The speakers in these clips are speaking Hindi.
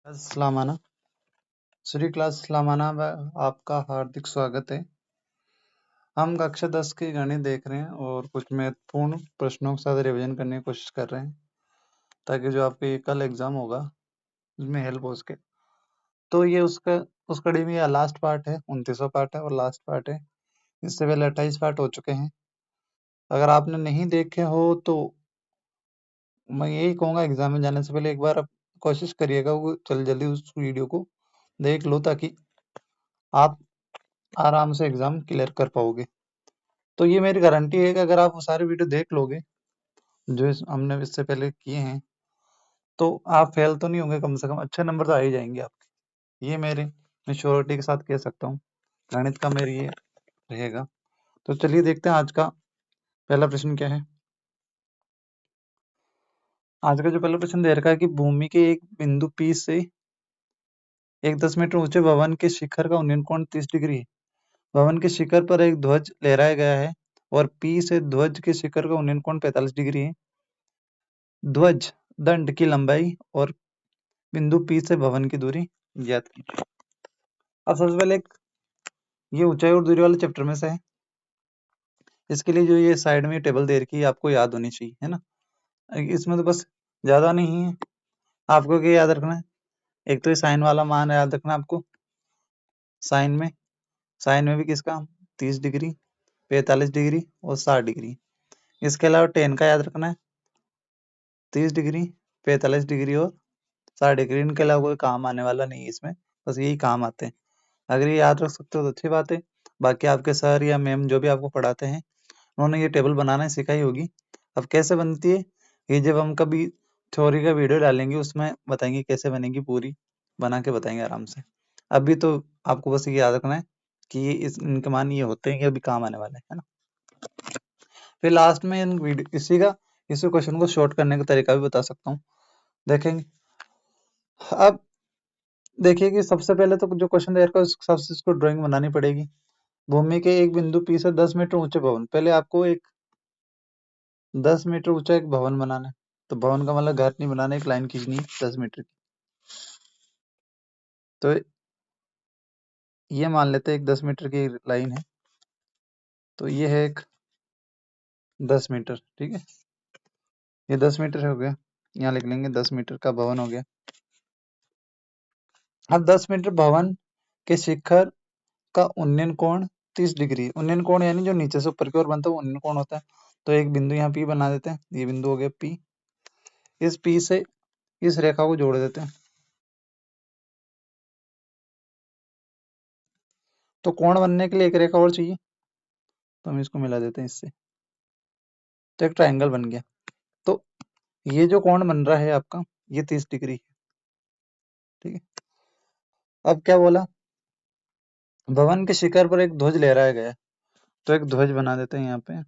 सलामाना श्री क्लास सलामाना में आपका हार्दिक स्वागत है। हम कक्षा 10 की गणित देख रहे हैं और कुछ महत्वपूर्ण प्रश्नों के साथ रिवीजन करने की कोशिश कर रहे हैं ताकि जो आपके कल एग्जाम होगा उसमें हेल्प हो सके। तो ये उस कड़ी में लास्ट पार्ट है, 29वां पार्ट है और लास्ट पार्ट है। इससे पहले 28 पार्ट हो चुके हैं। अगर आपने नहीं देखे हो तो मैं यही कहूँगा एग्जाम में जाने से पहले एक बार आप कोशिश करिएगा वो जल्दी उस वीडियो को देख लो ताकि आप आराम से एग्जाम क्लियर कर पाओगे। तो ये मेरी गारंटी है कि अगर आप वो सारे वीडियो देख लोगे जो हमने इससे पहले किए हैं तो आप फेल तो नहीं होंगे, कम से कम अच्छे नंबर तो आ ही जाएंगे आपके। ये मैं श्योरिटी के साथ कह सकता हूँ। गणित का मेरी ये रहेगा। तो चलिए देखते हैं आज का पहला प्रश्न क्या है। आज का जो पहला प्रश्न दे रखा है कि भूमि के एक बिंदु P से एक 10 मीटर ऊंचे भवन के शिखर का उन्नयन कोण 30 डिग्री है। भवन के शिखर पर एक ध्वज लहराया गया है और P से ध्वज के शिखर का उन्नयन कोण 45 डिग्री है। ध्वज दंड की लंबाई और बिंदु P से भवन की दूरी ज्ञात कीजिए। अब सबसे पहले ये ऊंचाई और दूरी वाले चैप्टर में से है। इसके लिए जो ये साइड में टेबल दे रखी है आपको याद होनी चाहिए, है ना। इसमें तो बस ज्यादा नहीं है, आपको क्या याद रखना है। एक तो ये साइन वाला मान याद रखना आपको। साइन में भी किसका 30 डिग्री, 45 डिग्री और 60 डिग्री। इसके अलावा टेन का याद रखना है, 30 डिग्री, 45 डिग्री और 60 डिग्री। इनके अलावा कोई काम आने वाला नहीं है इसमें, बस यही काम आते हैं। अगर ये याद रख सकते हो तो अच्छी बात है। बाकी आपके सर या मैम जो भी आपको पढ़ाते हैं उन्होंने ये टेबल बनाना सिखाई होगी। अब कैसे बनती है ये जब हम कभी थ्योरी का वीडियो डालेंगे उसमें बताएंगे कैसे बनेगी, पूरी बना के बताएंगे आराम से। अभी तो आपको बस ये याद रखना है कि ये इनके मान ये होते हैं कि अभी काम आने वाले है ना। फिर लास्ट में इसी क्वेश्चन को शॉर्ट करने का तरीका भी बता सकता हूँ, देखेंगे। अब देखिए कि सबसे पहले तो जो क्वेश्चन दे रखा है उस हिसाब से इसको ड्राइंग बनानी पड़ेगी। भूमि के एक बिंदु P से 10 मीटर ऊंचे भवन, पहले आपको एक 10 मीटर ऊंचा एक भवन बनाना है। तो भवन का मतलब घर नहीं बनाना, एक लाइन खींचनी है 10 मीटर की। तो ये मान लेते हैं एक 10 मीटर की लाइन है, तो ये है एक 10 मीटर, ठीक है। ये 10 मीटर हो गया, यहाँ लिख लेंगे 10 मीटर का भवन हो गया। अब 10 मीटर भवन के शिखर का उन्नयन कोण 30 डिग्री। उन्नयन कोण यानी जो नीचे से ऊपर की ओर बनता है उन्नयन कोण होता है। तो एक बिंदु यहाँ P बना देते हैं, ये बिंदु हो गया P। इस P से इस रेखा को जोड़ देते हैं। तो कोण बनने के लिए एक रेखा और चाहिए, तो हम इसको मिला देते हैं इससे, तो एक ट्रायंगल बन गया। तो ये जो कोण बन रहा है आपका ये 30 डिग्री है, ठीक है। अब क्या बोला, भवन के शिखर पर एक ध्वज लहराया गया है, तो एक ध्वज बना देते हैं यहाँ पे।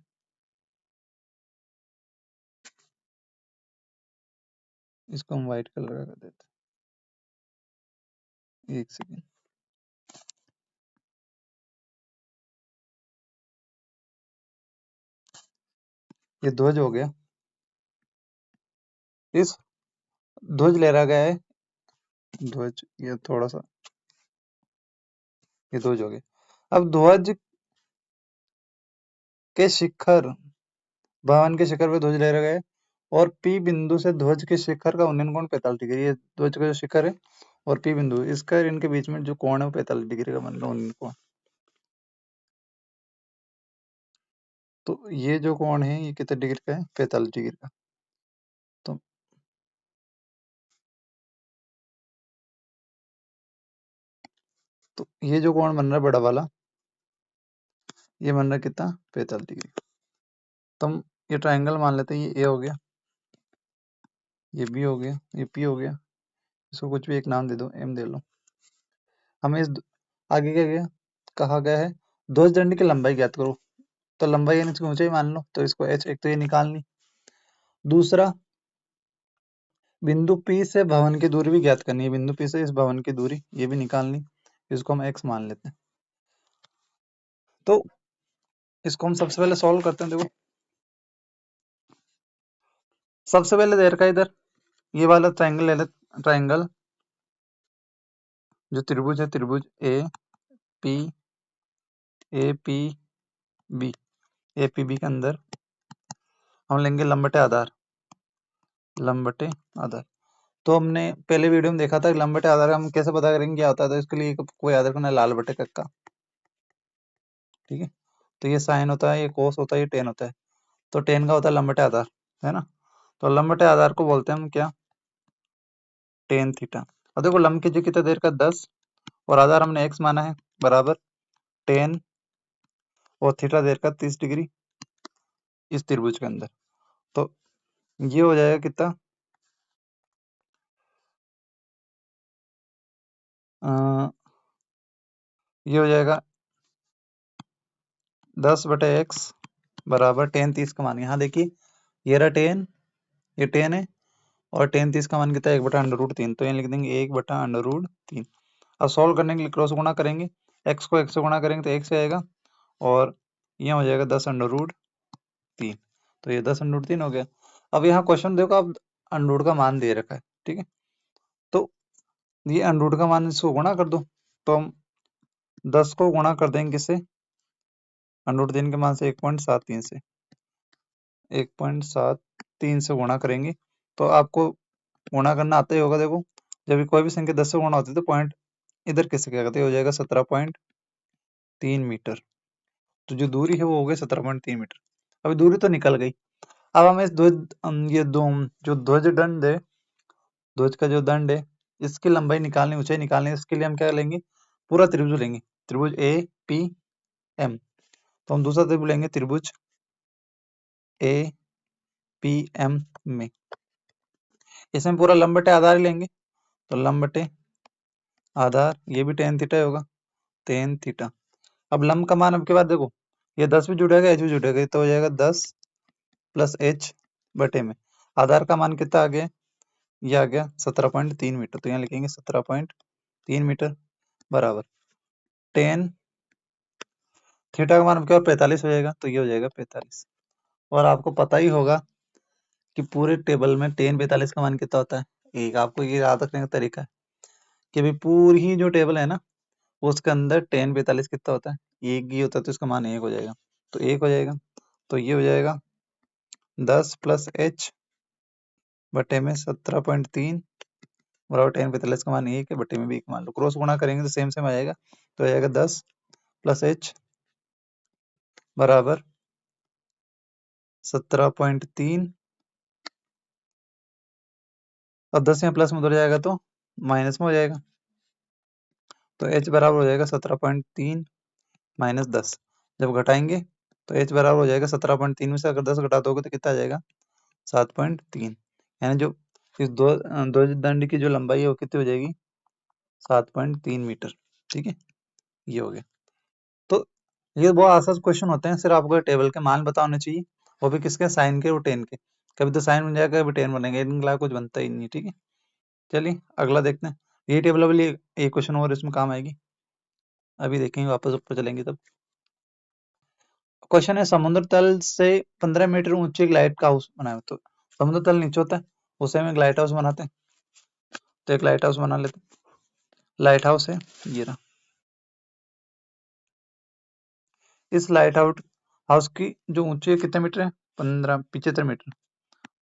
इसको हम व्हाइट कलर का कर देते हैं, एक सेकेंड। ये ध्वज हो गया, इस ध्वज लहरा गया है, ध्वज ये थोड़ा सा, ये ध्वज हो गया। अब ध्वज के शिखर, भवन के शिखर पे ध्वज लहरा गया है और P बिंदु से ध्वज के शिखर का उन्नयन कोण 45 डिग्री। ये ध्वज का जो शिखर है और P बिंदु, इसका इनके बीच में जो कोण है वो 45 डिग्री का बन रहा है उन्नयन कोण। तो ये जो कोण है ये कितने डिग्री का है, 45 डिग्री का। तो ये जो कोण बन रहा है बड़ा वाला, ये बन रहा है कितना, 45 डिग्री। तो हम ये ट्रायंगल मान लेते हैं, ये ए हो गया, ये बी हो गया, ये पी हो गया। इसको कुछ भी एक नाम दे दो, एम दे लो। हमें इस आगे क्या गया, कहा गया है ध्वज दंड की लंबाई ज्ञात करो। तो लंबाई यानी इसकी ऊंचाई मान लो, तो इसको एच, एक तो ये निकालनी। दूसरा बिंदु P से भवन की दूरी भी ज्ञात करनी है, बिंदु P से इस भवन की दूरी ये भी निकालनी, इसको हम x मान लेते हैं। तो इसको हम सबसे पहले सॉल्व करते हैं। देखो सबसे पहले दे रखा है इधर ये वाला ट्रायंगल ले ले, ट्रायंगल जो त्रिभुज है त्रिभुज पी ए पी बी के अंदर हम लेंगे लंब बटे आधार। लंब बटे आधार तो हमने पहले वीडियो में देखा था कि लंब बटे आधार हम कैसे पता करेंगे क्या होता है। तो इसके लिए कोई याद रखना लाल बटे कक्का। ठीक है, तो ये साइन होता है, ये कोस होता है, ये टेन होता है। तो टेन का होता है लंब बटे आधार, है ना। तो लंब बटे आधार को बोलते हैं हम क्या, टेन थीटा। और देखो लंब की जो कितना देर का 10 और आधार हमने x माना है बराबर टेन और थीटा देर का 30 डिग्री इस त्रिभुज के अंदर। तो ये हो जाएगा कितना, ये हो जाएगा 10/x बराबर टेन 30 का मान। यहाँ देखिए ये रहा टेन, ये टेन है और टेन 30 का मान कितना है 1/√3। तो यहाँ लिख देंगे 1/√3। अब सॉल्व करने के लिए क्रॉस गुणा करेंगे, x को x से गुणा करेंगे तो x आएगा और यहाँ हो जाएगा 10√3। तो ये 10√3 हो गया। अब यहाँ क्वेश्चन देखो अब अंडरूट का मान दे रखा है, ठीक है। तो ये अंडरूट का मान इसको गुणा कर दो। तो हम 10 को गुणा कर देंगे किससे, अंडरूट 3 के मान से 1.73 से 1.73 से गुणा करेंगे। तो आपको गुणा करना आता ही होगा। देखो जब भी कोई भी संख्या 10 से गुणा होती है तो पॉइंट इधर किससे क्या करते हो जाएगा 17.3 मीटर। तो जो दूरी है वो हो गई 17.3 मीटर। अभी दूरी तो निकल गई। अब हमें इस ये दो जो ध्वज दंड है, ध्वज का जो दंड है इसकी लंबाई निकालनी, ऊंचाई निकालनी है। इसके लिए हम क्या लेंगे, पूरा त्रिभुज लेंगे, त्रिभुज ए पी एम। तो हम दूसरा त्रिभुज लेंगे त्रिभुज ए पी एम में, इसमें पूरा लंब बटे आधार ही लेंगे। तो लंब बटे आधार ये भी टेन थीटा होगा, टेन थीटा। अब लंब का मान अब के बाद देखो ये 10 भी जुड़ेगा एच भी जुड़ेगा तो हो जाएगा 10 प्लस एच बटे में आधार का मान कितना आ गया, ये आ गया 17.3 मीटर। तो यहाँ लिखेंगे 17.3 मीटर बराबर टेन थीटा का मान अब क्या 45 हो जाएगा। तो ये हो जाएगा 45। और आपको पता ही होगा कि पूरे टेबल में टेन 45 का मान कितना होता है। एक आपको ये याद रखने का तरीका है कि भाई पूरी ही जो टेबल है ना उसके अंदर टेन 45 कितना होता है, एक ही होता है। तो इसका मान एक हो जाएगा, तो एक हो जाएगा। तो ये हो जाएगा 10 प्लस एच बटे में 17.3 बराबर टेन 45 का मान एक है, बटे में भी एक मान लो। क्रॉस गुणा करेंगे तो सेम सेम आ जाएगा। तो आ जाएगा 10 प्लस एच बराबर 17.3 और 10 यहाँ प्लस में उधर जाएगा तो माइनस में हो जाएगा। तो h बराबर हो जाएगा 17.3 माइनस 10। जब घटाएंगे तो h बराबर हो जाएगा 17.3 में से अगर 10 घटा दोगे तो कितना आ जाएगा 7.3। यानी जो इस दो दंड की जो लंबाई है वो कितनी हो जाएगी 7.3 मीटर। ठीक है, ये हो गया। तो ये बहुत आसान क्वेश्चन होते हैं, सिर्फ आपको टेबल के मान पता होने चाहिए, वो भी किसके, साइन के और टेन के। कभी तो साइन बन जाएगा कभी टेन बनेगा, इनके अलावा कुछ बनता ही नहीं। ठीक है, चलिए अगला देखते हैं। ये टेबल अभी एक क्वेश्चन और इसमें काम आएगी, अभी देखेंगे वापस ऊपर चलेंगे तब। क्वेश्चन है समुद्र तल से 15 मीटर ऊंचे एक लाइट हाउस बनाया। तो समुद्र तल नीचे होता है उसे हम एक लाइट हाउस बनाते हैं। तो एक लाइट हाउस बना लेते हैं। लाइट हाउस है ये रहा। इस लाइट हाउस की जो ऊंचाई कितने मीटर है 75 मीटर।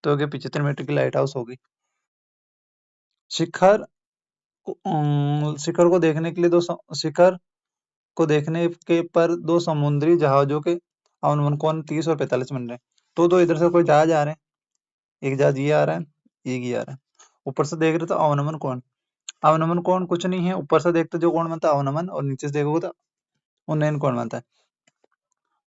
तो हो गया 75 मीटर की लाइट हाउस होगी। शिखर शिखर को देखने के लिए शिखर को देखने के पर दो समुद्री जहाजों के अवनमन कोण 30 और 45 बन रहे हैं। तो दो इधर से कोई जहाज आ रहे हैं, एक जहाज ये आ रहा है, एक ये आ रहा है। ऊपर से देख रहे तो अवनमन कोण, अवनमन कोण कुछ नहीं है, ऊपर से देखते जो कोण बनता है अवनमन, और नीचे से देखोगे तो उन्नयन कोण बनता है।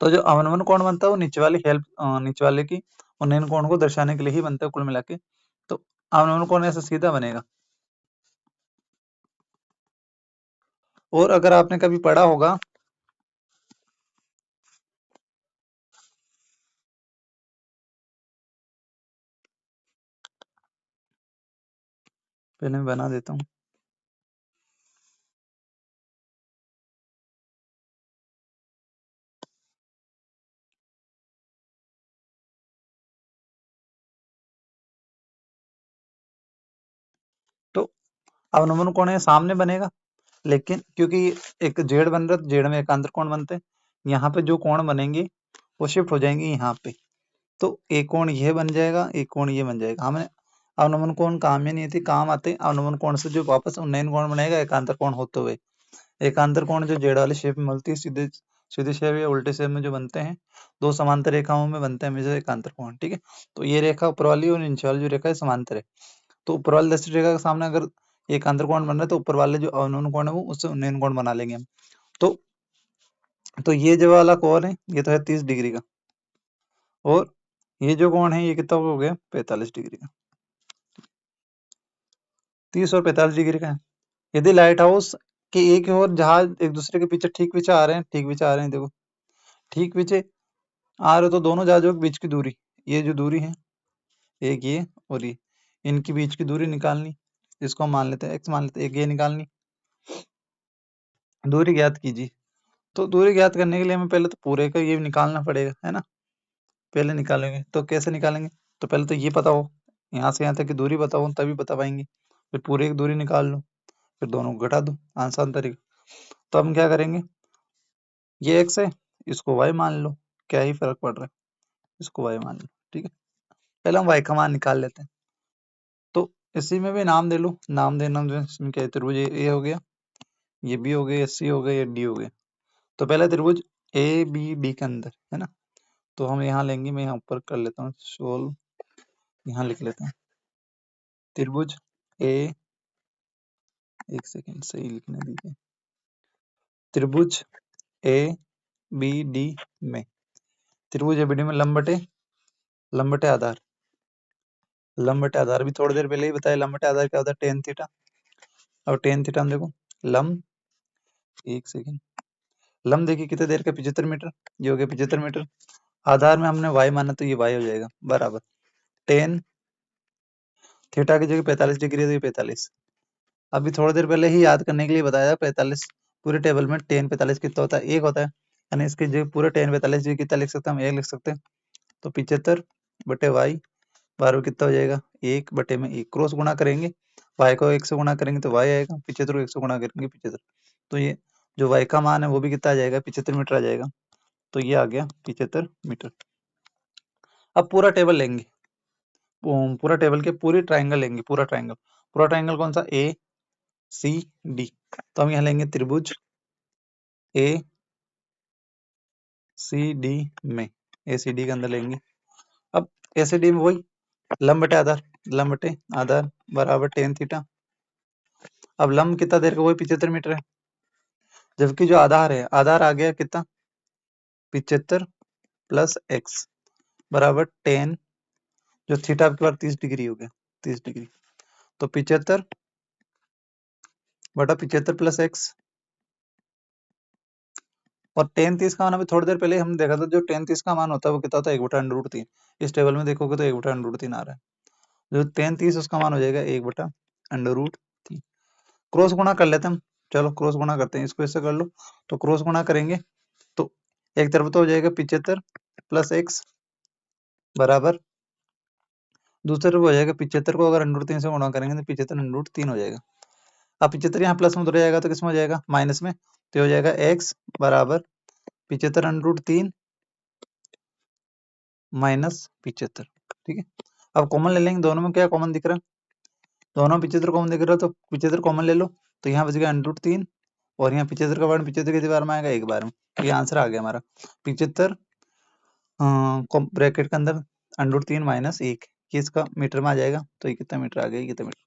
तो जो अवनमन कोण बनता है वो नीचे वाले की उन्नयन कोण को दर्शाने के लिए ही बनता है कुल मिला के। तो अवनमन कोण ऐसा सीधा बनेगा। और अगर आपने कभी पढ़ा होगा, पहले मैं बना देता हूँ। तो अवनमन कोण है सामने बनेगा, लेकिन क्योंकि एक जेड बन रहा है, जेड में एकांतर कोण बनते हैं, यहाँ पे जो कोण बनेंगे वो शिफ्ट हो जाएंगे यहाँ पे, तो एक कोण ये बन जाएगा, एक कोण ये बन जाएगा। हमें अवनमन कोण काम में नहीं आती, काम आते अवनमन कोण से जो वापस उन्नयन कोण बनेगा एकांतर कोण होते हुए। एकांतर कोण जो जेड वाले शेप में मिलती है, सीधे सीधे शेप या उल्टे शेप में जो बनते हैं, दो समांतर रेखाओं में बनते हैं हमेशा एकांतर कोण। ठीक है, तो ये रेखा ऊपर वाली और नीचे वाली जो रेखा है समांतर है, तो ऊपर वाली दृष्टि रेखा के सामने अगर एकांतर कोण बन रहा है तो ऊपर वाले जो अवनमन कोण है वो उससे उन्नयन कोण बना लेंगे हम। तो ये जो वाला कोण है ये तो है 30 डिग्री का, और ये जो कोण है ये कितना हो गया 45 डिग्री का। 30 और 45 डिग्री का है। यदि लाइट हाउस के एक और जहाज एक दूसरे के पीछे ठीक पीछे आ रहे हैं, ठीक पीछे आ रहे हैं, देखो ठीक पीछे आ रहे हो, तो दोनों जहाजों के बीच की दूरी, ये जो दूरी है एक ये और ये, इनकी बीच की दूरी निकालनी, इसको हम मान लेते हैं x मान लेते हैं, एक ये निकालनी, दूरी ज्ञात कीजिए। तो दूरी ज्ञात करने के लिए हमें पहले तो पूरे का ये निकालना पड़ेगा, है ना। पहले निकालेंगे तो कैसे निकालेंगे, तो पहले तो ये पता हो, यहाँ से यहाँ तक की दूरी पता हो तभी बता पाएंगे, फिर पूरे की दूरी निकाल लो, फिर दोनों को घटा दो, आसान तरीका। तो हम क्या करेंगे, ये x है, इसको y मान लो, क्या ही फर्क पड़ रहा है, इसको y मान लो। ठीक है, पहले हम y का मान निकाल लेते हैं। तो इसी में भी नाम दे लो, नाम देना जो है, इसमें क्या है, त्रिभुज ए हो गया, ये बी हो गया, सी हो गया, ये डी हो गया। तो पहले त्रिभुज ए बी डी के अंदर, है ना, तो हम यहाँ लेंगे, मैं यहाँ ऊपर कर लेता हूँ सोल्व, यहाँ लिख लेते हैं त्रिभुज ए, एक सेकेंड सही लिखने दीजिए, त्रिभुज ए बी डी में, त्रिभुज ए बी डी में लंब बटे आधार, लंब बटे आधार भी थोड़ी देर पहले ही बताया, लंब बटे आधार क्या होता है, टेन थीटा। और टेन थीटा हम देखो लंब, एक सेकेंड, लंब देखिए कितने देर का 75 मीटर, ये हो गया 75 मीटर, आधार में हमने y माना तो ये y हो जाएगा बराबर टेन थीटा की जगह 45 डिग्री है तो ये 45। अभी थोड़ी देर पहले ही याद करने के लिए बताया 45, पूरे टेबल में टेन 45 कितना होता है, एक होता है, यानी इसकी जगह पूरे टेन 45 जगह कितना लिख सकते हैं, हम एक लिख सकते हैं। तो 75 बटे वाई बारह कितना हो जाएगा, एक बटे में एक, क्रॉस गुणा करेंगे, y को 1 से गुणा करेंगे तो y आएगा, 75 को 1 से गुणा करेंगे 75, तो ये जो y का मान है वो भी कितना आ जाएगा, 75 मीटर आ जाएगा। तो ये आ गया 75 मीटर। अब पूरा टेबल लेंगे, पूरा टेबल के पूरी ट्राइंगल लेंगे, पूरा ट्राइंगल कौन सा, ए सी डी। तो हम यहाँ लेंगे त्रिभुज ए सी डी में, ए सी डी के अंदर लेंगे। अब ए सी डी में वही लंब बटे आधार, लंब बटे आधार बराबर टेन थीटा। अब लंब कितना देर का, वही 75 मीटर है, जबकि जो आधार है, आधार आ गया कितना 75 प्लस एक्स बराबर टेन, जो थीटा आपके पास 30 डिग्री हो गया, 30 डिग्री। तो 75 बटा 75 प्लस एक्स, और टेन 30 का मान अभी थोड़ी देर पहले हमने देखा था, जो टेन 30 का मान होता है वो कितना होता है, 1/√3। इस टेबल में देखोगे तो 1/√3 आ रहा है, जो टेन 30 उसका मान हो जाएगा 1/√3। क्रॉस गुणा कर लेते हैं हम, चलो क्रॉस गुणा करते हैं, इसको इससे कर लो, तो क्रॉस गुणा करेंगे तो एक तरफ तो हो जाएगा 75 प्लस एक्स बराबर, दूसरी तरफ हो जाएगा 75 को अगर √3 से गुणा करेंगे तो 75 √3 हो जाएगा। अब 75 यहाँ प्लस में उधर जाएगा तो किसमें हो जाएगा, माइनस में, तो हो जाएगा x बराबर 75 √3 माइनस 75। ठीक है, अब कॉमन ले लेंगे, दोनों में क्या कॉमन दिख रहा है, दोनों 75 कॉमन दिख रहा है, तो 75 कॉमन ले लो, तो यहाँ बच गया √3, और यहाँ 75 का वर्ण 75 कितनी बार में आएगा, एक बार में, तो ये आंसर आ गया हमारा 75 ब्रैकेट के अंदर √3 माइनस 1, ये इसका मीटर में आ जाएगा, तो ये कितना मीटर आ गया, कितना मीटर।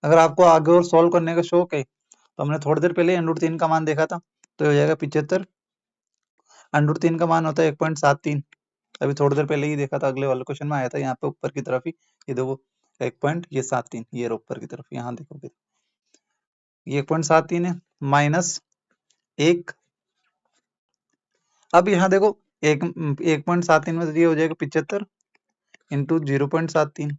अगर आपको आगे और सॉल्व करने का शौक है तो हमने थोड़ी देर पहले √3 का मान देखा था, तो हो जाएगा 75, √3 का मान होता है 1.73, अभी थोड़ी देर पहले ही देखा था, अगले वाले क्वेश्चन में आया था, यहाँ पे ऊपर की तरफ ही, ये देखो 1.73, ये ऊपर की तरफ, यहाँ देखोगे ये 1.73 है, माइनस 1। अब यहाँ देखो 1.73 में ये हो जाएगा 75 इंटू 0.73,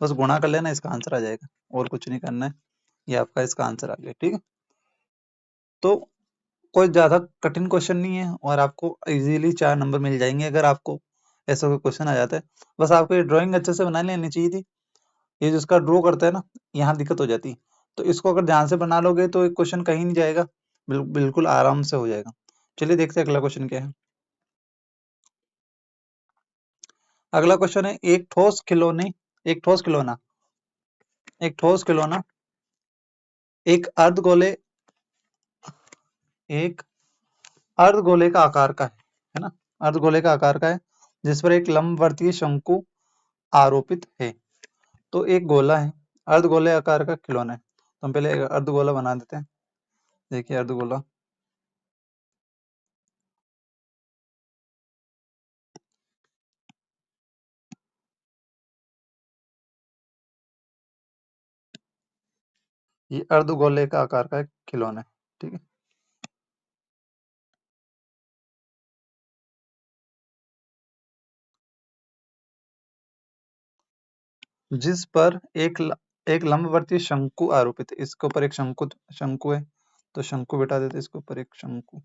बस गुणा कर लेना, इसका आंसर आ जाएगा, और कुछ नहीं करना है, ये आपका इसका आंसर आ गया। ठीक है, तो कोई ज्यादा कठिन क्वेश्चन नहीं है, और आपको इजीली 4 नंबर मिल जाएंगे अगर आपको ऐसा कोई क्वेश्चन आ जाता है। बस आपको ये ड्राइंग अच्छे से बना लेनी चाहिए थी, ये जिसका ड्रॉ करता है ना, यहाँ दिक्कत हो जाती है, तो इसको अगर ध्यान से बना लोगे तो एक क्वेश्चन कहीं नहीं जाएगा, बिल्कुल आराम से हो जाएगा। चलिए देखते हैं अगला क्वेश्चन क्या है। अगला क्वेश्चन है, एक ठोस खिलौना एक ठोस खिलौना एक अर्धगोले एक अर्धगोले का आकार का है ना, अर्धगोले का आकार का है, जिस पर एक लंबवर्तीय शंकु आरोपित है। तो एक गोला है, अर्धगोले आकार का खिलौना है, तो हम पहले अर्धगोला बना देते हैं। देखिए अर्धगोला, ये अर्धगोले का आकार का एक खिलौना है, ठीक है। जिस पर एक लंबवर्तीय शंकु आरोपित है, इसके ऊपर एक शंकु है, तो शंकु बिठा देते इसके ऊपर एक शंकु।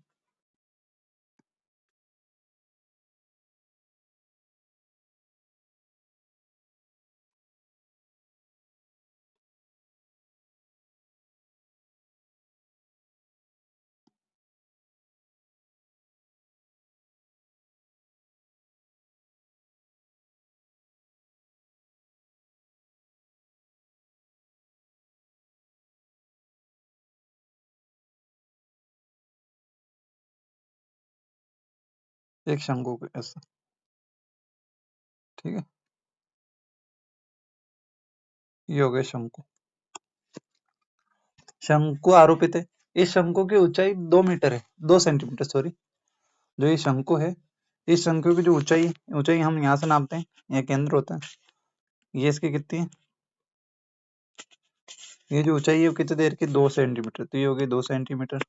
एक शंकु के ऐसा, ठीक है, ये हो गया शंकु। शंकु आरोपित है, इस शंकु की ऊंचाई 2 मीटर है, 2 सेंटीमीटर सॉरी। जो ये शंकु है, इस शंकु की जो ऊंचाई ऊंचाई हम यहाँ से नापते हैं, यह केंद्र होता है, ये इसकी कितनी है, ये जो ऊंचाई है वो कितनी देर की, 2 सेंटीमीटर, तो ये हो गई 2 सेंटीमीटर।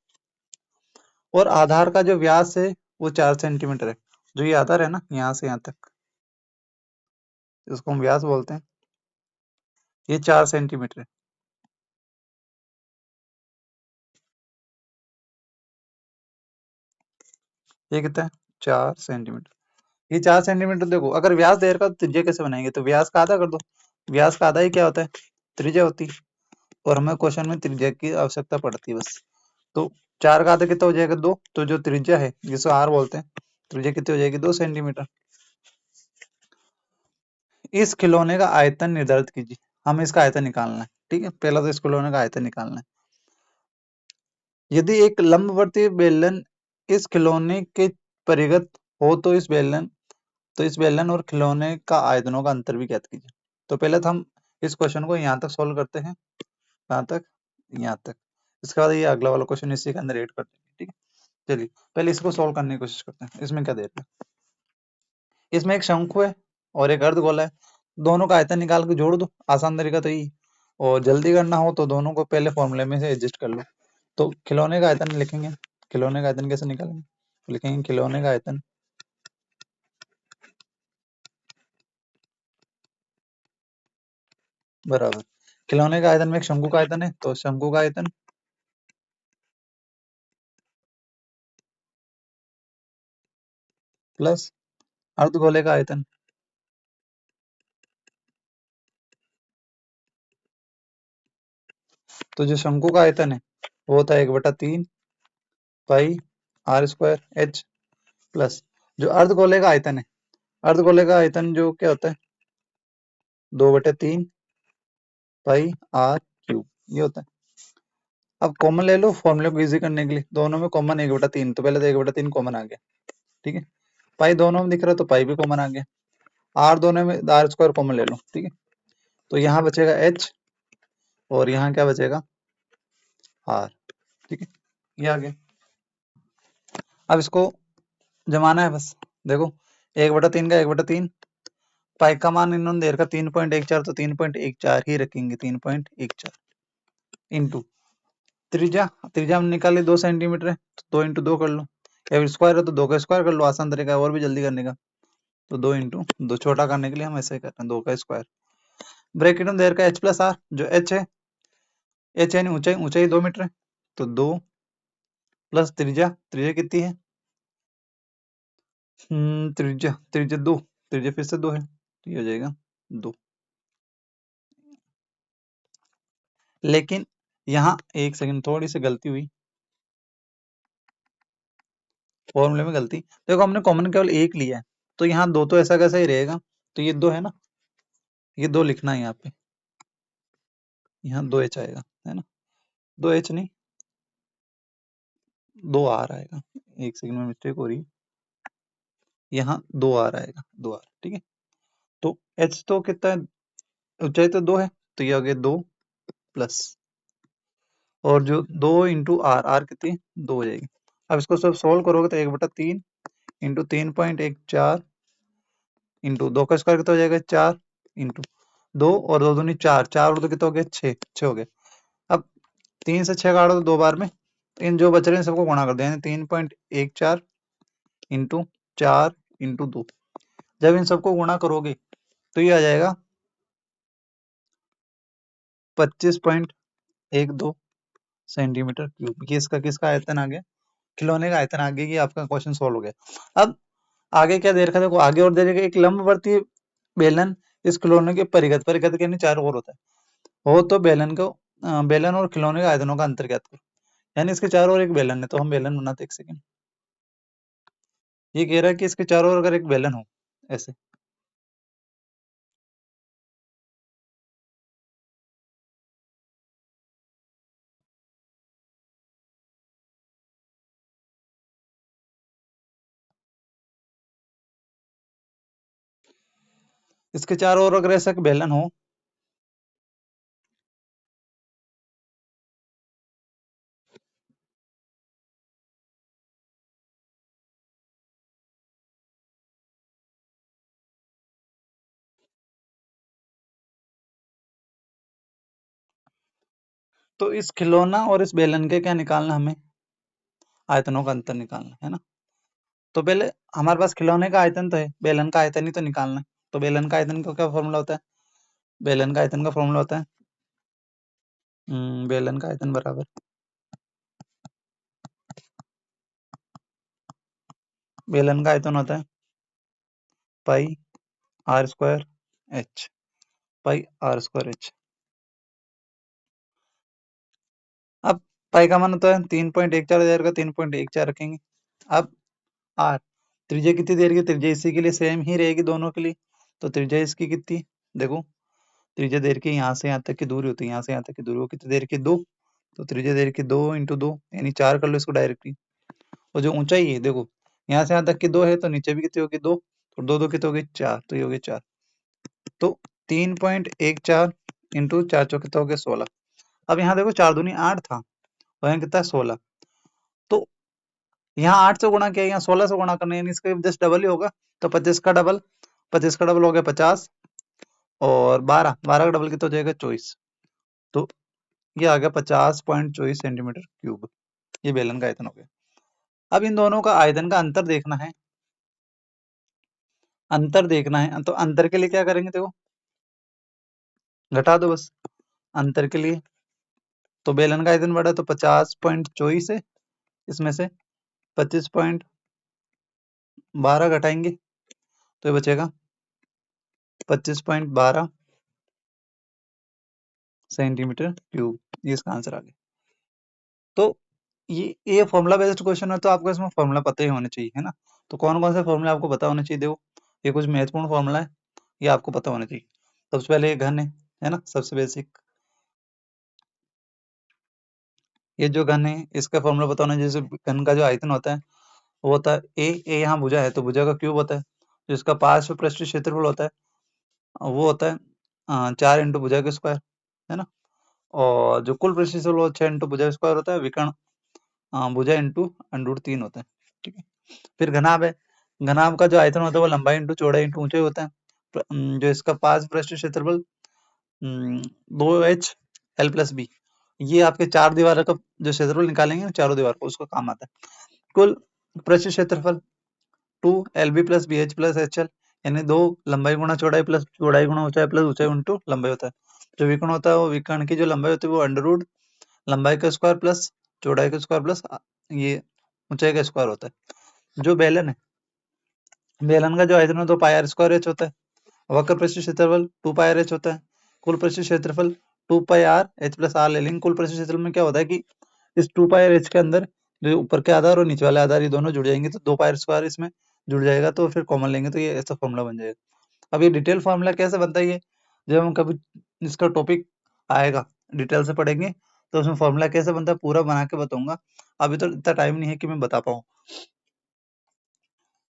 और आधार का जो व्यास है वो 4 सेंटीमीटर है। जो ये आधार है ना, यहाँ से यहाँ तक, इसको हम व्यास बोलते हैं, ये 4 सेंटीमीटर है। ये कितना है, 4 सेंटीमीटर। ये 4 सेंटीमीटर, देखो अगर व्यास दे रखा तो त्रिज्या कैसे बनाएंगे, तो व्यास का आधा कर दो। व्यास का आधा ही क्या होता है, त्रिज्या होती है, और हमें क्वेश्चन में त्रिज्या की आवश्यकता पड़ती है बस। तो 4 का आधा कितना हो जाएगा, 2, तो जो त्रिज्या है जिसे आर बोलते हैं, त्रिज्या कितनी हो जाएगी, 2 सेंटीमीटर। इस खिलौने का आयतन निर्धारित कीजिए, हमें इसका आयतन निकालना है, ठीक है। पहला तो इस खिलौने का आयतन निकालना है। यदि एक लंबवर्तीय बेलन इस खिलौने के परिगत हो तो इस बेलन और खिलौने का आयतनों का अंतर भी ज्ञात कीजिए। तो पहले तो हम इस क्वेश्चन को यहाँ तक सोल्व करते हैं, कहाँ तक, यहाँ तक। इसके बाद ये अगला वाला क्वेश्चन इसी के अंदर ऐड करते हैं, ठीक है। चलिए पहले इसको सोल्व करने की कोशिश करते हैं। इसमें क्या दे रहे हैं, इसमें एक शंकु है और एक अर्धगोला है, दोनों का आयतन निकाल के जोड़ दो, आसान तरीका तो यही। और जल्दी करना हो तो दोनों को पहले फॉर्मूले में से एडजस्ट कर लो। तो खिलौने का आयतन लिखेंगे, खिलौने का आयतन कैसे निकालेंगे, लिखेंगे खिलौने का आयतन बराबर, खिलौने का आयतन में एक शंकु का आयतन है, तो शंकु का आयतन प्लस अर्धगोले का आयतन, तो जो शंकु का आयतन है वो होता है 1/3 पाई आर स्क्वायर एच, प्लस जो अर्धगोले का आयतन है, अर्धगोले का आयतन जो क्या होता है, 2/3 पाई आर क्यूब, ये होता है। अब कॉमन ले लो फॉर्मूले को इजी करने के लिए, दोनों में कॉमन 1/3, तो पहले तो 1/3 कॉमन आ गया, ठीक है। पाई दोनों में दिख रहा है तो पाई भी कॉमन आ गया, आर दोनों में आर स्क्वायर कॉमन ले लो, ठीक है। तो यहाँ बचेगा एच और यहाँ क्या बचेगा, आर, ठीक है, ये आ गया। अब इसको जमाना है बस, देखो 1/3 का 1/3, पाई का मान इन्होंने दे रखा 3.14, तो 3.14 ही रखेंगे, 3.14 इंटू त्रिज्या, त्रिज्या हम निकाले 2 सेंटीमीटर है, तो 2 इंटू 2 कर लो, या स्क्वायर है तो 2 का स्क्वायर कर लो, आसान तरीका है और भी जल्दी करने का। तो 2 इंटू 2 छोटा करने के लिए हम ऐसे ही करते हैं, 2 का स्क्वायर, ब्रैकेट में दे रखा है एच प्लस आर, जो एच है, एच यानी ऊंचाई, ऊंचाई 2 मीटर है, तो 2 प्लस त्रिज्या, त्रिज्या कितनी है, त्रिज्या त्रिज्या 2, त्रिज्या फिर से 2 है, तो ये हो जाएगा 2। लेकिन यहाँ एक सेकंड, थोड़ी सी गलती हुई, फॉर्मूले में गलती। देखो हमने कॉमन केवल एक लिया है, तो यहाँ दो तो ऐसा कैसा ही रहेगा, तो ये दो है ना, ये दो लिखना है यहाँ पे, यहाँ 2h आएगा, है ना, 2h नहीं 2r आएगा, एक सेकंड में मिस्टेक हो रही है, यहाँ 2r आएगा, 2r, ठीक है। तो h तो कितना है, ऊंचाई तो 2 है, तो ये हो गया 2 प्लस, और जो 2 इंटू आर, आर कितनी 2 हो जाएगी। अब इसको सब सोल्व करोगे तो 1/3 इंटू 3.14 इंटू 2 का स्क्वायर कितना हो जाएगा 4 इंटू 2 और 2 दूनी 4, 4 और 2 कितना हो गया 6 हो गया। अब 3 से 6 काटो तो 2 बार में, तो इन जो बच रहे हैं सबको गुणा कर दें, 3.14 इंटू 4 इंटू 2, जब इन सबको गुणा करोगे तो ये आ जाएगा 25.12 सेंटीमीटर क्यूब। ये इसका किसका आयतन आ गया, खिलौने का आयतन आ गया। ये आपका क्वेश्चन सॉल्व हो गया। अब आगे क्या दे रखा है, देखो आगे और दे रखा है, एक लंबवर्ती बेलन इस खिलौने के परिगत, परिगत के चारों ओर होता है, हो तो बेलन को बेलन और खिलौने के आयतनों का अंतर ज्ञात करो। यानी इसके चारों ओर एक बेलन है, तो हम बेलन बनाते एक सेकंड। ये कह रहा है कि इसके चारों ओर अगर एक बेलन हो ऐसे, इसके चारों ओर अगर ऐसा एक बेलन हो, तो इस खिलौना और इस बेलन के क्या निकालना, हमें आयतनों का अंतर निकालना है ना। तो पहले हमारे पास खिलौने का आयतन तो है, बेलन का आयतन ही तो निकालना है। तो बेलन का आयतन का क्या फॉर्मूला होता है, बेलन का आयतन का फॉर्मूला होता है बेलन का आयतन बराबर, बेलन का आयतन होता है pi r square h, pi r square h. अब पाई का मान होता है 3.14 हजार का 3.14 रखेंगे। अब आर त्रिज्या कितनी देर की, त्रिज्या इसी के लिए सेम ही रहेगी दोनों के लिए, तो त्रिज्या इसकी कितनी, देखो त्रिज्या देर की यहाँ से यहाँ तक की दूरी होती है, यहाँ से यहाँ तक की दूरी, वो कितनी देर की 2, तो त्रिज्या देर की 2 इंटू 2 यानी 4 कर लो इसको डायरेक्टली। और जो ऊंचाई है देखो यहाँ से यहाँ तक की 2 है, तो नीचे भी कितनी होगी 2, तो 2 2 कितनी होगी 4, तो ये होगी 4। तो 3.14 इंटू 4 चौके कितना हो गया 16। अब यहाँ देखो 4 दूनी 8 था और यहाँ कितना 16, तो यहाँ 8 से गुणा किया, यहाँ 16 से गुणा करना, यानी इसका जस्ट डबल ही होगा। तो 25 का डबल, 25 का डबल हो गया 50, और 12 12 का डबल कितना हो जाएगा 24। तो ये आ गया 50.24 सेंटीमीटर क्यूब। ये बेलन का आयतन हो गया। अब इन दोनों का आयतन का अंतर देखना है, अंतर देखना है, तो अंतर के लिए क्या करेंगे, देखो घटा दो बस अंतर के लिए। तो बेलन का आयतन बढ़ा तो 50.24 है, इसमें से 25.12 घटाएंगे तो ये बचेगा 25.12 सेंटीमीटर क्यूब। ये इसका आंसर आ गया। तो ये फॉर्मूला बेस्ड क्वेश्चन है, तो आपको इसमें फॉर्मूला पता ही होना चाहिए, है ना। तो कौन कौन से फॉर्मूला आपको पता होने चाहिए, देखो ये कुछ महत्वपूर्ण फॉर्मूला है, ये आपको पता होना चाहिए। सबसे पहले ये घन है ना, सबसे बेसिक। ये जो घन है इसका फॉर्मूला पता होना चाहिए। जैसे घन का जो आयतन होता है वो होता है ए यहाँ भुजा है तो भुजा का क्यूब होता है, जिसका पार्श्व पृष्ठ क्षेत्रफल होता है वो होता है 4 इंटू भुजा का स्क्वायर, है ना। और जो कुल पृष्ठ क्षेत्रफल वो 6 इंटू भुजा का स्क्वायर होता है, विकर्ण भुजा इंटू √3 होता है, ठीक है। फिर घनाभ है, घनाभ का जो आयतन होता है वो लंबाई इंटू चौड़ाई इंटू ऊंचाई होता है। जो इसका पार्श्व पृष्ठ क्षेत्रफल 2h l प्लस बी, ये आपके चार दीवारों का जो क्षेत्रफल निकालेंगे चारों दीवार को, उसको काम आता है। कुल पृष्ठ क्षेत्रफल 2lb plus B H plus H L, यानी 2 लंबाई गुणा चौड़ाई प्लस चौड़ाई गुणा ऊंचाई प्लस ऊंचाई इंटू लंबाई होता है। जो विकर्ण होता है वो विकर्ण की जो लंबाई होती है वो अंडर लंबाई का स्क्वायर प्लस चौड़ाई का स्क्वायर प्लस ये ऊंचाई का स्क्वायर होता है। जो बेलन है, बेलन का जो आयतन है तो पाई आर स्क्वायर एच होता है। वक्र पृष्ठ क्षेत्रफल 2 पाई आर एच होता है। कुल पृष्ठ क्षेत्रफल 2πr h+r ले लेंगे। कुल पृष्ठ क्षेत्रफल में क्या होता है कि इस 2πr h के अंदर जो ऊपर के आधार और नीचे वाले आधार ये दोनों जुड़ जाएंगे, तो 2πr² इसमें जुड़ जाएगा, तो फिर कॉमन लेंगे तो ये ऐसा फॉर्मूला बन जाएगा। अब ये डिटेल फॉर्मूला कैसे बनता है, ये जब हम कभी इसका टॉपिक आएगा डिटेल से पढ़ेंगे तो उसमें फॉर्मूला कैसे बनता है पूरा बना के बताऊंगा। अभी तो इतना टाइम नहीं है कि मैं बता पाऊँ।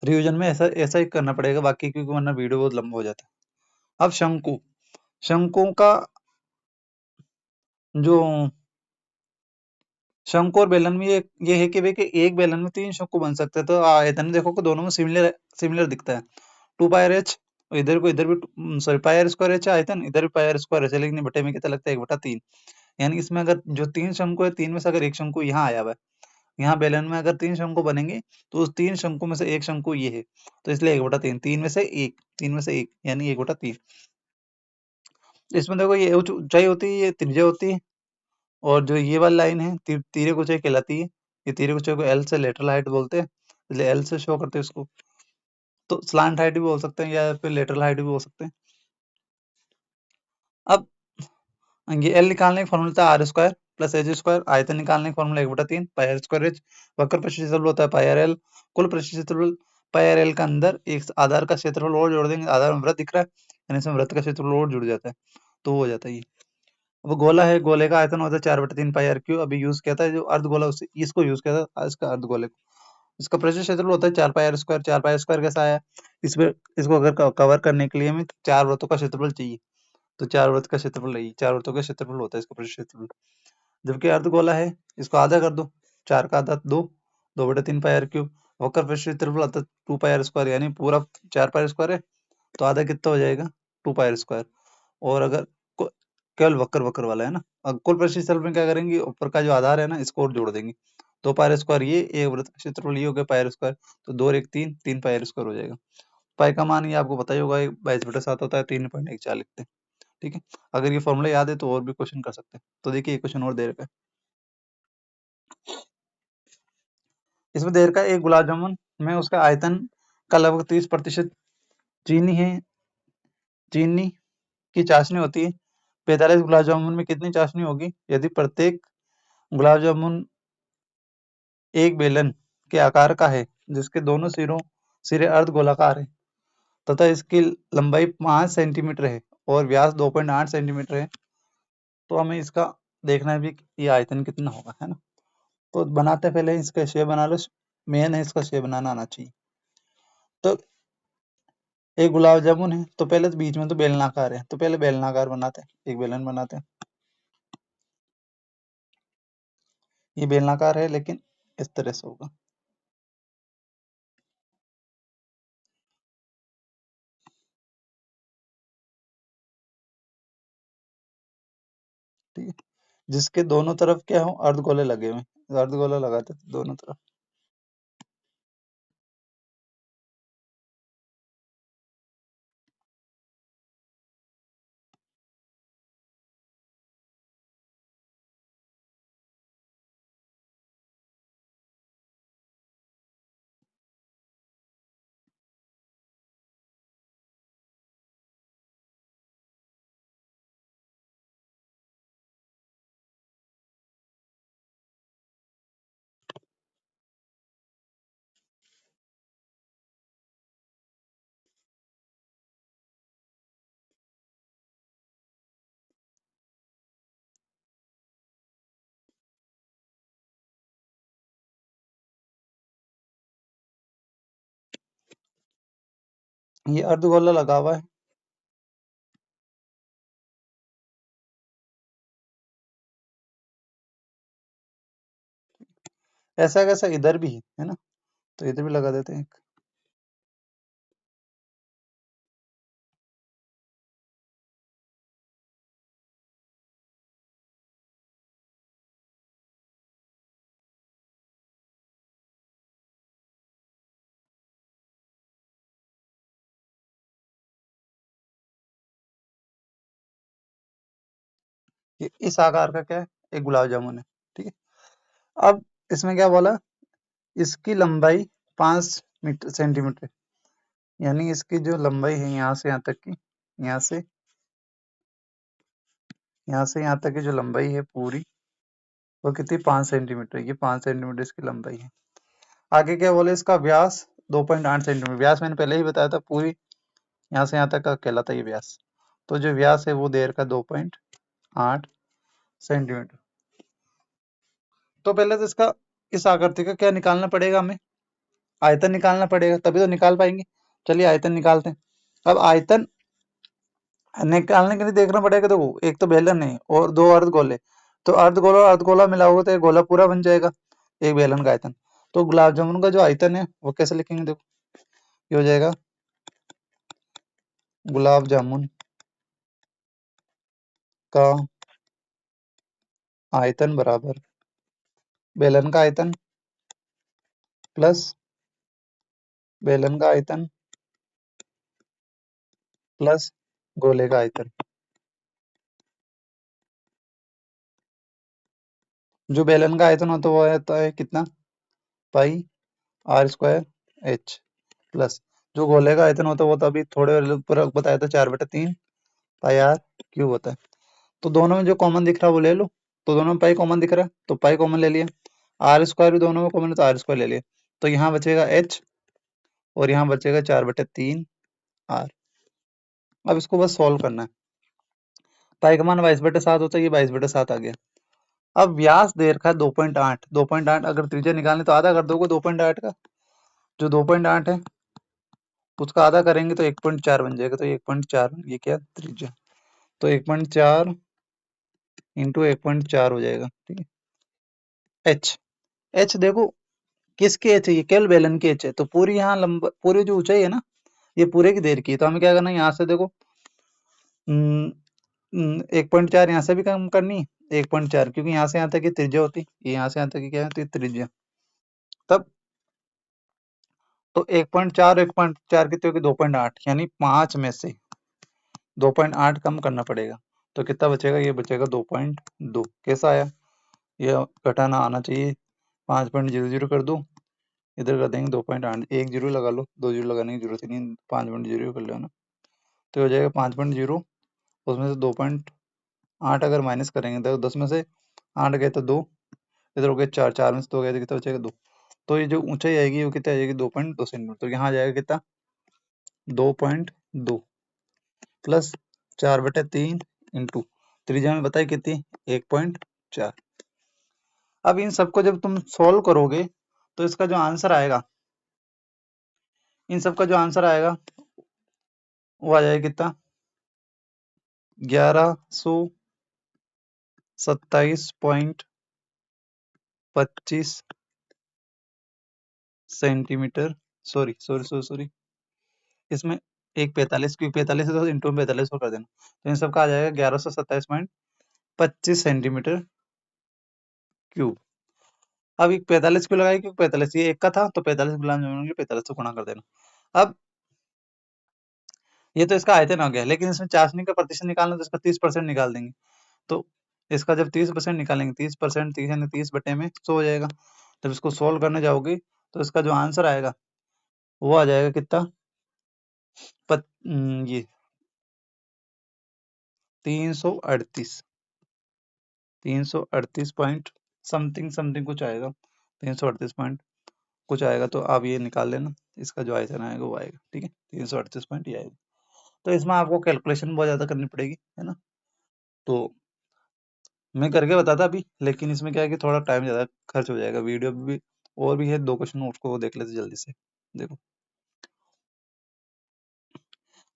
रिवीजन में ऐसा ऐसा ही करना पड़ेगा बाकी, क्योंकि वरना वीडियो बहुत लंबा हो जाता है। अब शंकु, शंकुओं का जो शंकु और बेलन में ये है कि भाई एक बेलन में 3 शंकु बन सकते हैं, तो आयतन देखो कि दोनों में सिमिलर सिमिलर दिखता है। 2πr h इधर को इधर भी सॉरी πr² आयतन, इधर भी πr² है, लेकिन बटे में कितना लगता है 1/3। यानी इसमें अगर जो 3 शंकु है, 3 में से अगर एक शंकु यहाँ आया हुआ है, यहाँ बेलन में अगर 3 शंकु बनेंगे तो उस 3 शंकु में से एक शंकु ये है, तो इसलिए 1/3, 3 में से 1, 3 में से 1 यानी 1/3। इसमें देखो ये ऊंचाई होती है, ये त्रिज्या होती है, और जो ये वाली लाइन है तिर्यक ऊंचाई कहलाती है। ये तिर्यक ऊंचाई को एल से लेटरल हाइट बोलते हैं, इसलिए एल से शो करते हैं इसको। तो स्लांट हाइट भी बोल सकते हैं या फिर लेटरल हाइट भी बोल सकते हैं। अब ये एल निकालने का फॉर्मूला था r² प्लस h², आयतन निकालने का फॉर्मूला 1/3 πr²h, वक्र पृष्ठ क्षेत्रफल होता है πrl, कुल पृष्ठ क्षेत्रफल πrl का अंदर एक आधार का क्षेत्रफल और जोड़ देंगे, आधार में वृत्त दिख रहा है यानी इसमें वृत्त का क्षेत्रफल और जुड़ जाता है, तो हो जाता है ये। अब गोला है, गोले का आयतन होता है 4/3 πr3। अभी यूज किया था जो अर्धगोला, उससे इसको यूज किया था इसका अर्धगोले को। इसका पृष्ठ क्षेत्रफल होता है 4πr²। 4πr² कैसा आया, इसमें इसको अगर कवर करने के लिए हमें 4 वृत्तों का क्षेत्रफल चाहिए, तो 4 वृत्त का क्षेत्रफल नहीं, 4 वृत्तों का क्षेत्रफल होता है इसका पृष्ठ क्षेत्रफल। जबकि अर्धगोला है, इसको आधा कर दो, 4 का आधा 2, 2/3 πr3। वक्र पृष्ठ क्षेत्रफल आता है 2πr², यानी पूरा 4πr² है, तो आधा कितना हो जाएगा 2πr²। और अगर केवल वक्र वक्र वाला है ना, अब कुल पृष्ठ क्षेत्रफल में क्या करेंगे, ऊपर का जो आधार है ना इसको और जोड़ देंगे, 2πr² ये एक वृत्त का क्षेत्रफल ये हो गया πr², तो 2 और 1 3, 3 πr² हो जाएगा। पाई का मान ये आपको पता ही होगा 22/7 होता है, 3.14 लिखते हैं। ठीक है, अगर ये फॉर्मूला याद है तो और भी क्वेश्चन कर सकते हैं। तो देखिए एक क्वेश्चन और दे रखा है, इसमें दे रखा है एक गुलाब जामुन में उसका आयतन का लगभग 30% चीनी है, चीनी की चाशनी होती है। 45 गुलाब जामुन में कितनी चाशनी होगी यदि प्रत्येक गुलाब जामुन एक बेलन के आकार का है, जिसके दोनों सिरे अर्धगोलाकार है तथा इसकी लंबाई 5 सेंटीमीटर है और व्यास 2.8 सेंटीमीटर है, तो हमें इसका देखना है भी कि ये आयतन कितना होगा, है ना। तो बनाते पहले इसका शेप बना लो, मेन है इसका शेप बनाना आना चाहिए। तो एक गुलाब जामुन है, तो पहले तो बीच में तो बेलनाकार है, तो पहले बेलनाकार बनाते हैं, एक बेलन बनाते हैं। ये बेलनाकार है लेकिन इस तरह से होगा, ठीक है, जिसके दोनों तरफ क्या हो अर्धगोले लगे हुए, अर्धगोला लगाते हैं दोनों तरफ। ये अर्धगोला लगा हुआ है, ऐसा कैसा इधर भी है ना, तो इधर भी लगा देते हैं। ये इस आकार का क्या है, एक गुलाब जामुन है, ठीक है। अब इसमें क्या बोला, इसकी लंबाई 5 सेंटीमीटर, यानी इसकी जो लंबाई है यहाँ से यहाँ तक की, यहाँ से यहाँ से यहाँ तक की जो लंबाई है पूरी वो कितनी 5 सेंटीमीटर, ये 5 सेंटीमीटर इसकी लंबाई है। आगे क्या बोले, इसका व्यास 2.8 सेंटीमीटर। व्यास मैंने पहले ही बताया था, पूरी यहाँ से यहाँ तक का कहलाता है ये व्यास। तो जो व्यास है वो दे रखा 2.8 सेंटीमीटर। तो पहले तो इसका इस आकृति का क्या निकालना पड़ेगा, हमें आयतन निकालना पड़ेगा, तभी तो निकाल पाएंगे। चलिए आयतन निकालते हैं। अब आयतन निकालने के लिए देखना पड़ेगा, देखो एक तो बेलन है और दो अर्धगोले, तो अर्धगोला और अर्धगोला मिलाओगे तो एक गोला पूरा बन जाएगा एक बेलन का आयतन। तो गुलाब जामुन का जो आयतन है वो कैसे लिखेंगे, देखो ये हो जाएगा गुलाब जामुन का आयतन बराबर बेलन का आयतन प्लस बेलन का आयतन प्लस गोले का आयतन। जो बेलन का आयतन होता है वो आता है कितना, पाई आर स्क्वायर एच, प्लस जो गोले का आयतन होता है वो तो अभी थोड़े ऊपर बताया था 4/3 पाई आर क्यूब होता है। तो दोनों में जो कॉमन दिख रहा है वो ले लो, तो दोनों में पाई कॉमन दिख रहा है तो पाई कॉमन ले लिया, आर स्क्वायर भी दोनों में कॉमन है तो आर स्क्वायर ले लिया। तो यहाँ बचेगा एच और यहाँ बचेगा 4/3 आर। अब इसको बस सॉल्व करना है। पाई का मान 22/7 होता है, ये 22/7 आ गया। अब व्यास दे रखा है 2.8, 2.8 अगर त्रिज्या निकालने तो आधा कर दोगे 2.8 का, जो 2.8 है उसका आधा करेंगे तो 1.4 बन जाएगा, तो 1.4 ये क्या त्रिज्या, तो 1.4 इंटू 1.4 हो जाएगा, ठीक है। एच, एच देखो किसके एच है, ये केवल बेलन की एच है, तो पूरी यहाँ लंबा पूरी जो ऊंचाई है ना ये पूरे की देर की है। तो हमें क्या करना है, यहाँ से देखो 1.4 यहाँ से भी कम करनी है, 1.4 क्योंकि यहाँ से यहाँ तक की त्रिज्या होती, ये यहाँ से यहाँ तक की क्या होती है त्रिज्या। तब तो 1.4 1.4 कितने होगी 2.8, यानी 5 में से 2.8 कम करना पड़ेगा। तो कितना बचेगा, ये बचेगा 2.2। कैसा आया, ये घटाना आना चाहिए, 5.00 कर दो, इधर कर देंगे 2.8, एक जीरो लगा लो, दो जीरो लगाने की जरूरत ही नहीं, 5.0 कर लो ना, तो हो जाएगा 5.0, उसमें से 2.8 अगर माइनस करेंगे तो 10 में से 8 गए तो 2, इधर हो गया 4, 4 में से 2 गए तो कितना बचेगा 2। तो ये जो ऊंचाई आएगी वो कितना आ जाएगी 2.2 सेंटीमीटर। तो यहाँ आ जाएगा कितना 2.2 प्लस 4/3 इंटू त्रिज्या में बताए कितनी 1.4। अब इन सबको जब तुम सोल्व करोगे तो इसका जो आंसर आएगा, इन सबका जो आंसर आएगा वो आ जाएगा कितना 1127.25 centimetre. Sorry sorry sorry sorry, इसमें एक 45 क्योंकि 45 है तो इंटू में 45 को कर देना, तो इन सबका आ जाएगा 1127.25 सेंटीमीटर क्यूब। अब एक 45 क्यों लगाया, क्योंकि 45 ये एक का था तो 45 गुलाम जामुन के 45 से गुणा कर देना। अब ये तो इसका आयतन आ गया, लेकिन इसमें चाशनी का प्रतिशत निकालना तो इसका 30% निकाल देंगे। तो इसका जब 30% निकालेंगे, 30% 30 यानी 30 बटे में 100 हो जाएगा। जब इसको सोल्व करने जाओगे तो इसका जो आंसर आएगा वो आ जाएगा कितना ये 338 पॉइंट समथिंग समथिंग कुछ आएगा, 338 पॉइंट कुछ आएगा। तो आप ये निकाल लेना, इसका जो आयतन आएगा वो आएगा, ठीक है 338 पॉइंट ये आएगा। तो इसमें आपको कैलकुलेशन बहुत ज्यादा करनी पड़ेगी, है ना। तो मैं करके बताता अभी, लेकिन इसमें क्या है कि थोड़ा टाइम ज्यादा खर्च हो जाएगा। वीडियो भी और भी है 2 क्वेश्चन, उसको देख लेते जल्दी से। देखो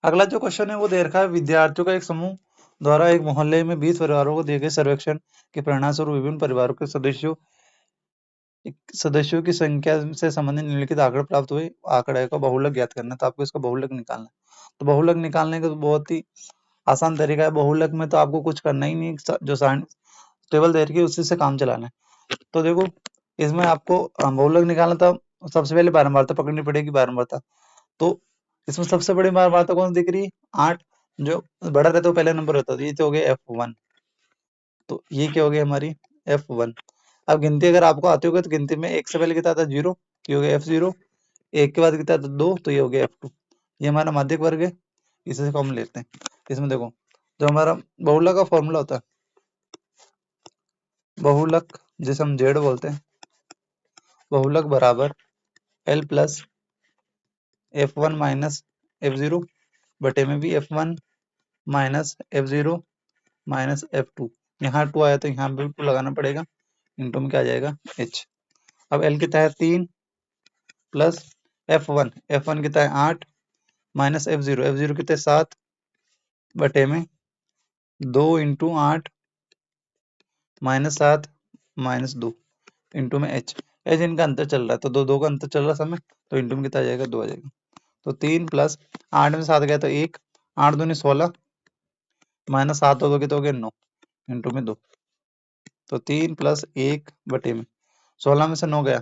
अगला जो क्वेश्चन है वो दे रखा है, विद्यार्थियों का एक समूह द्वारा एक मोहल्ले में 20 परिवारों को दिए गए सर्वेक्षण के परिणाम स्वरूप विभिन्न परिवारों के सदस्यों की संख्या से संबंधित निम्नलिखित आंकड़े प्राप्त हुए, आंकड़े का बहुलक ज्ञात करना है। तो आपको इसका बहुलक निकालना है। तो बहुलक निकालने का तो बहुत ही आसान तरीका है। बहुलक में तो आपको कुछ करना ही नहीं, जो टेबल दे रखी है उसी से काम चलाना है। तो देखो इसमें आपको बहुलक निकालना था, सबसे पहले बारंबारता पकड़नी पड़ेगी, बारंबारता। तो इसमें सबसे बड़ी बारंबारता कौन दिख रही है 8, जो बड़ा रहता है पहला नंबर रहता है, ये तो हो गया F1। तो ये क्या हो गया हमारी F1। अब गिनती अगर आपको आती होगी तो गिनती में एक से पहले कितना था 0, ये हो गया F0, एक के बाद कितना था 2, तो ये हो गया F2। ये हमारा माध्यक वर्ग है, इसे कॉमन लेते हैं। इसमें देखो जो हमारा बहुलक का फॉर्मूला होता है बहुलक जिसे हम जेड बोलते हैं, बहुलक बराबर L plus F1 minus F0 बटे में भी F1 minus F0 minus F2। यहाँ 2 आया तो यहाँ बिल्कुल लगाना पड़ेगा, इंटू में क्या आ जाएगा H। अब L कितना है 3 प्लस F1 कितना है 8 माइनस F0 कितना है 7 बटे में 2 इंटू 8 माइनस 7 माइनस 2 इंटू में H। इनका अंतर चल रहा है तो दो का अंतर चल रहा है समय, तो इंटू में कितना आ जाएगा 2 आ जाएगा। तो 3 प्लस 8 में 7 गया तो 1, 8 दूनी 16 माइनस 7 हो गए तो हो गया 9 इंटू में 2। तो 3 प्लस 1 बटे में 16 में से 9 गया,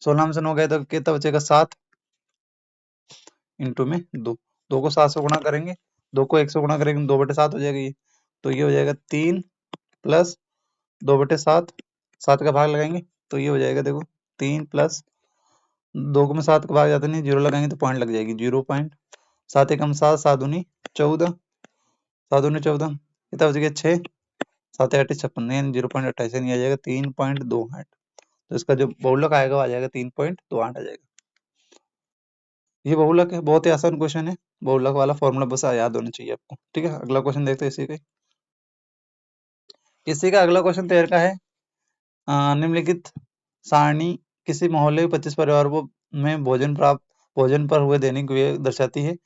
16 में से 9 गया तो कितना बचेगा 7 इंटू में 2। 2 को 7 से गुणा करेंगे, 2 को 1 से गुणा करेंगे, 2 बटे 7 हो जाएगा ये। तो ये हो जाएगा 3 प्लस 2 बटे 7, 7 का भाग लगाएंगे तो ये हो जाएगा देखो 3 प्लस 2 में 7 का भाग जाता नहीं, 0 लगाएंगे तो पॉइंट लग जाएगी 0 पॉइंट। 7 एकम 7, 7 दूनी 14, 7 दूनी 14 कितना बच गया 6, 7 8 56 यानी 0.28 नहीं आ जाएगा 3.28। तो इसका जो बहुलक आएगा वो आ जाएगा 3.28 आ जाएगा। ये बहुलक है, बहुत ही आसान क्वेश्चन है, बहुलक वाला फॉर्मूला बस याद होना चाहिए आपको। ठीक है, अगला क्वेश्चन देखते हैं इसी का अगला क्वेश्चन तैयार का है। निम्नलिखित सारणी किसी मोहल्ले के 25 परिवारों में भोजन पर हुए दैनिक व्यय दर्शाती है।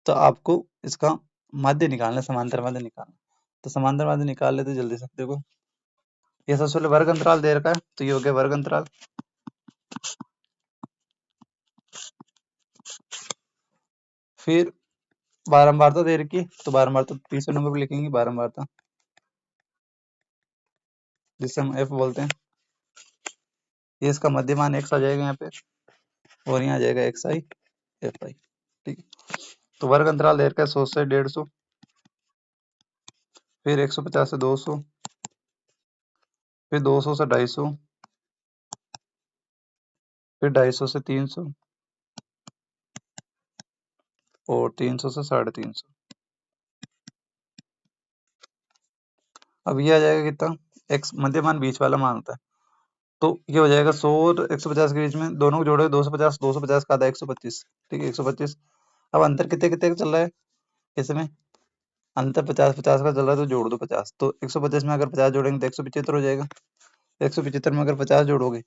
तो आपको इसका माध्य निकालना, समांतर माध्य निकालना। तो समांतर माध्य निकाल लेते जल्दी से। देखो ये सबसे पहले वर्ग अंतराल दे रखा है, तो ये हो गया वर्ग अंतराल। फिर बारंबारता दे रखी है, तो बारंबारता तीसरे नंबर पर लिखेंगे बारंबारता, जिसे हम F बोलते हैं। ये इसका मध्यमान x आ जाएगा यहाँ पे, और यहाँ आ जाएगा xi fi। ठीक है, तो वर्ग अंतराल दे रखा है 100 से 150, फिर 150 से 200, फिर 200 से 250, फिर 250 से 300 और 300 से 350। अब ये आ जाएगा कितना, x मध्यमान बीच वाला मान होता है, तो ये हो जाएगा 100 और 150 के बीच में, दोनों को जोड़े 250, 250 का आधा 125। ठीक है 125। अब अंतर कितने कितने का चल रहा है इसमें, अंतर 50-50 का चल रहा है, तो जोड़ दो 50। तो 125 में अगर 50 जोड़ेंगे तो 175 हो जाएगा, 175 में अगर 50 जोड़ोगे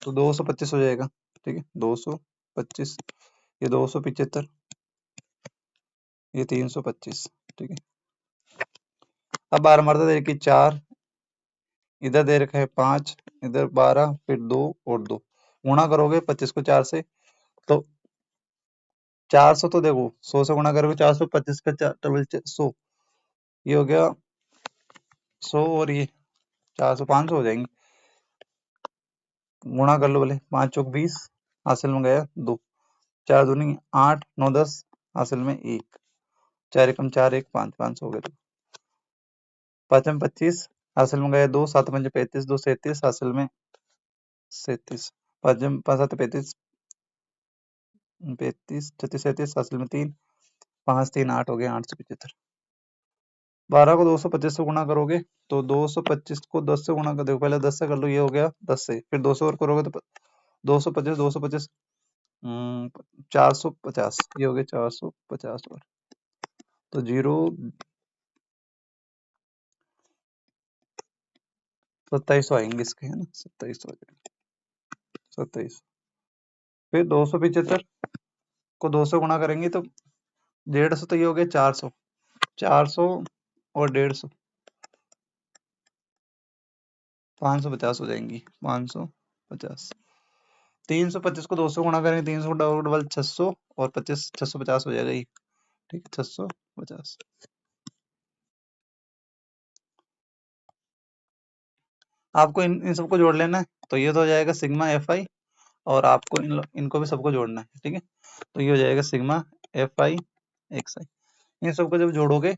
तो 225 हो जाएगा। ठीक है 225, ये 275, ये 325। ठीक है, अब बार मरता दे रखी 4, इधर दे रखा है 5, इधर 12, फिर 2 और 2, गुणा करोगे 25 को 4 से, तो 400, तो देखो 100 से गुणा करोगे 400, 25 का 100, ये हो गया 100 और ये 400, 500 हो जाएंगे। गुणा कर लो बोले, 5 चौक 20, हासिल में गया 2, 4 दूनी 8, 9 10, हासिल में 1, 4 एकम 4, 1 5, 500 हो गए। 5 में 25, हासिल में गया 2, 7 5 35, 2 37, हासिल में 37, 5 5 7 35, 35 36 37, हासिल में 3, 5 3 8 हो गया 875। 12 को 225 से गुणा करोगे तो 225 को 10 से गुणा कर, देखो पहले 10 से कर लो, ये हो गया 10 से, फिर 200 और करोगे तो 225 450, ये हो गया 450 और, तो 2700 आएंगे इसके, है ना 2700 2700। फिर 275 को 2 से गुणा करेंगे तो 150, तो ये हो गया 400, 400 और 150, 550 हो जाएंगी, 550। 325 को 2 से गुणा करेंगे, 300 डबल डबल 600 और 25 650 हो जाएगा ये। ठीक है 650। आपको इन सबको जोड़ लेना है, तो ये तो हो जाएगा सिग्मा एफ आई, और आपको इनको भी सबको जोड़ना है। ठीक है, तो ये हो जाएगा सिग्मा एफ आई एक्स आई। इन सबको जब जोड़ोगे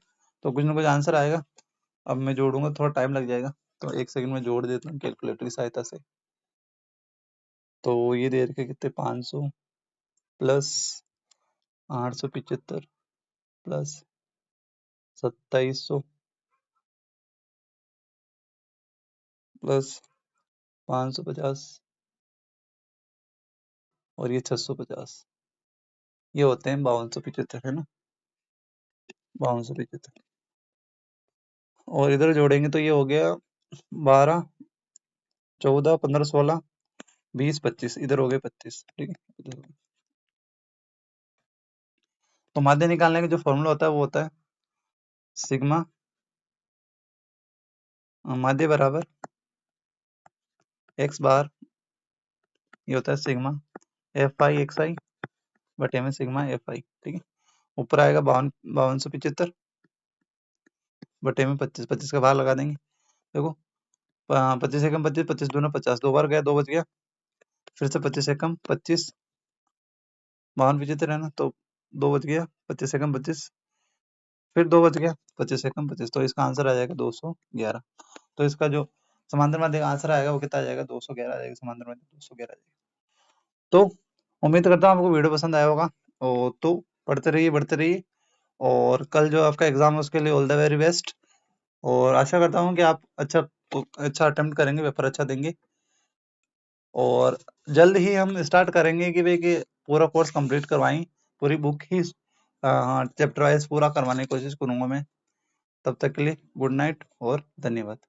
तो कुछ ना कुछ आंसर आएगा। अब मैं जोड़ूंगा, थोड़ा टाइम लग जाएगा, तो 1 सेकंड में जोड़ देता हूँ कैलकुलेटर की सहायता से। तो ये दे रखे कितने, 500 प्लस 875 प्लस 2700 प्लस 550 और ये 650, ये होते हैं 5275, है ना, 5275। और इधर जोड़ेंगे तो ये हो गया 12, 14, 15, 16, 20, 25, इधर हो गए 25, ठीक है। इधर हो गए। तो माध्य निकालने का जो फॉर्मूला होता है वो होता है सिग्मा माध्य बराबर x बार, ये होता है सिग्मा एफ आई एक्स आई बटे में सिग्मा एफ आई, ठीक है। ऊपर आएगा 5275 बटे में 25, 25 का बाहर लगा देंगे। देखो 25 एकम 25, 25 दूना 50, 2 बार गया 2 बच गया, फिर से 25 एकम 25, 5275 है ना, तो 2 बच गया, 25 एकम 25, फिर 2 बच गया, 25 एकम 25, तो इसका आंसर आ जाएगा 211। तो इसका जो समांतर माध्य का आंसर आएगा वो कितना आ जाएगा, 211 आ जाएगा, समांतर माध्य 211 आ जाएगा। तो उम्मीद करता हूँ आपको वीडियो पसंद आया होगा, और तो पढ़ते रहिए बढ़ते रहिए, और कल जो आपका एग्जाम है उसके लिए ऑल द वेरी बेस्ट, और आशा करता हूँ कि आप अच्छा अटेम्प्ट करेंगे, पेपर अच्छा देंगे, और जल्द ही हम स्टार्ट करेंगे कि भाई कि पूरा कोर्स कंप्लीट करवाएं, पूरी बुक ही चैप्टर वाइज पूरा करवाने की कोशिश करूंगा मैं। तब तक के लिए गुड नाइट और धन्यवाद।